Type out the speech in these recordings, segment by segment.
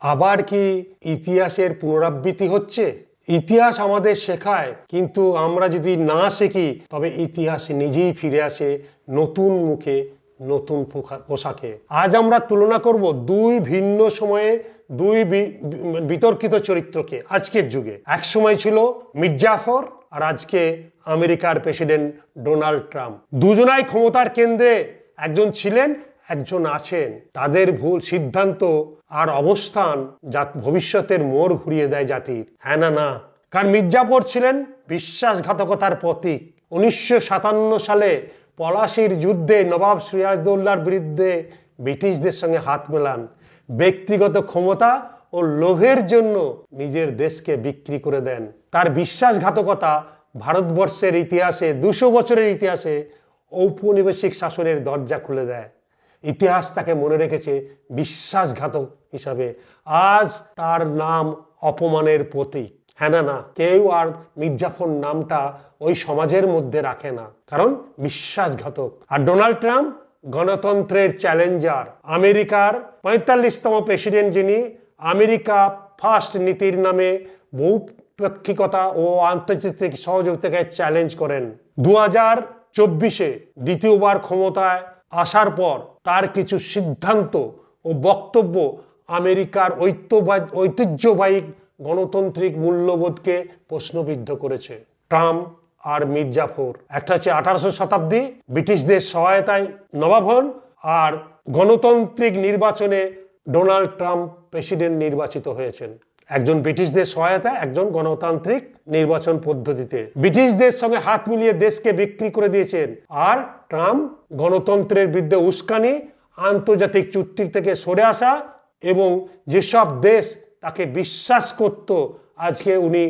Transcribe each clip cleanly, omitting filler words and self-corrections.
আবার কি ইতিহাসের পুনরাবৃত্তি হচ্ছে? ইতিহাস আমাদের শেখায়, কিন্তু আমরা যদি না শিখি তবে ইতিহাস নিজেই ফিরে আসে নতুন মুখে, নতুন পোশাকে। আজ আমরা তুলনা করব দুই ভিন্ন সময়ে দুই বিতর্কিত চরিত্রকে। আজকের যুগে এক সময় ছিল মির্জাফর, আর আজকে আমেরিকার প্রেসিডেন্ট ডোনাল্ড ট্রাম্প। দুজনাই ক্ষমতার কেন্দ্রে, একজন ছিলেন, একজন আছেন। তাদের ভুল সিদ্ধান্ত আর অবস্থান যা ভবিষ্যতের মোড় ঘুরিয়ে দেয় জাতির। হ্যাঁ না না? কারণ মির্জাফর ছিলেন বিশ্বাসঘাতকতার প্রতীক। 1957 সালে পলাশির যুদ্ধে নবাব সিরাজদৌল্লার বিরুদ্ধে ব্রিটিশদের সঙ্গে হাত মেলান। ব্যক্তিগত ক্ষমতা ও লোভের জন্য নিজের দেশকে বিক্রি করে দেন। তার বিশ্বাসঘাতকতা ভারতবর্ষের ইতিহাসে 200 বছরের ইতিহাসে ঔপনিবেশিক শাসনের দরজা খুলে দেয়। ইতিহাস তাকে মনে রেখেছে বিশ্বাসঘাতক হিসাবে। আজ তার নাম অপমানের প্রতীক। হ্যাঁ না না? কেউ আর মির্জাফর নামটা ওই সমাজের মধ্যে রাখে না, কারণ বিশ্বাসঘাতক। আর ডোনাল্ড ট্রাম্প গণতন্ত্রের চ্যালেঞ্জার। আমেরিকার 45তম প্রেসিডেন্ট, যিনি আমেরিকা ফার্স্ট নীতির নামে বহুপাক্ষিকতা ও আন্তর্জাতিক সহযোগিতাকে চ্যালেঞ্জ করেন। 2024-এ দ্বিতীয়বার ক্ষমতায় আসার পর তার কিছু সিদ্ধান্ত ও বক্তব্য আমেরিকার ঐতিহ্যবাহী গণতান্ত্রিক মূল্যবোধকে প্রশ্নবিদ্ধ করেছে। ট্রাম্প আর মির্জাফর, একটা হচ্ছে 18শো শতাব্দী ব্রিটিশদের সহায়তায় নবাব হন, আর গণতান্ত্রিক নির্বাচনে ডোনাল্ড ট্রাম্প প্রেসিডেন্ট নির্বাচিত হয়েছেন। একজন ব্রিটিশদের সহায়তায়, একজন গণতান্ত্রিক নির্বাচন পদ্ধতিতে। ব্রিটিশদের সঙ্গে হাত মিলিয়ে দেশকে বিক্রি করে দিয়েছেন। আর ট্রাম্প গণতন্ত্রের বিরুদ্ধে উস্কানি, আন্তর্জাতিক চুক্তি থেকে সরে আসা, এবং যেসব দেশ তাকে বিশ্বাস করত, আজকে উনি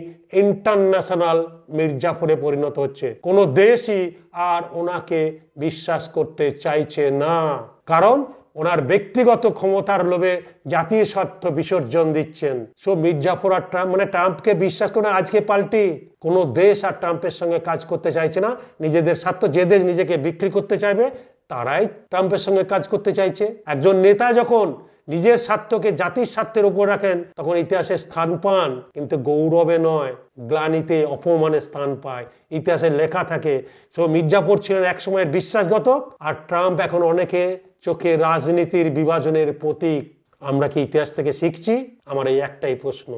ইন্টারন্যাশনাল মির্জাফরে পরিণত হচ্ছে। কোনো দেশই আর ওনাকে বিশ্বাস করতে চাইছে না, কারণ ওনার ব্যক্তিগত ক্ষমতার লোভে জাতীয় স্বার্থ বিসর্জন দিচ্ছেন। সো মির্জাফর আর ট্রাম্প, মানে ট্রাম্পকে বিশ্বাস করে আজকে পাল্টি কোনো দেশ আর ট্রাম্পের সঙ্গে কাজ করতে চাইছে না। নিজেদের স্বার্থ, যে দেশ নিজেকে বিক্রি করতে চাইবে তারাই ট্রাম্পের সঙ্গে কাজ করতে চাইছে। একজন নেতা যখন নিজের স্বার্থকে জাতির স্বার্থের উপর রাখেন, তখন ইতিহাসে স্থান পান, কিন্তু গৌরবে নয়, গ্লানিতে, অপমানে স্থান পায়। ইতিহাসে লেখা থাকে। সো মির্জাফর ছিলেন এক সময়ের বিশ্বাসঘাতক, আর ট্রাম্প এখন অনেকে চোখে রাজনীতির বিভাজনের প্রতীক। আমরা কি ইতিহাস থেকে শিখছি? আমার এই একটাই প্রশ্ন।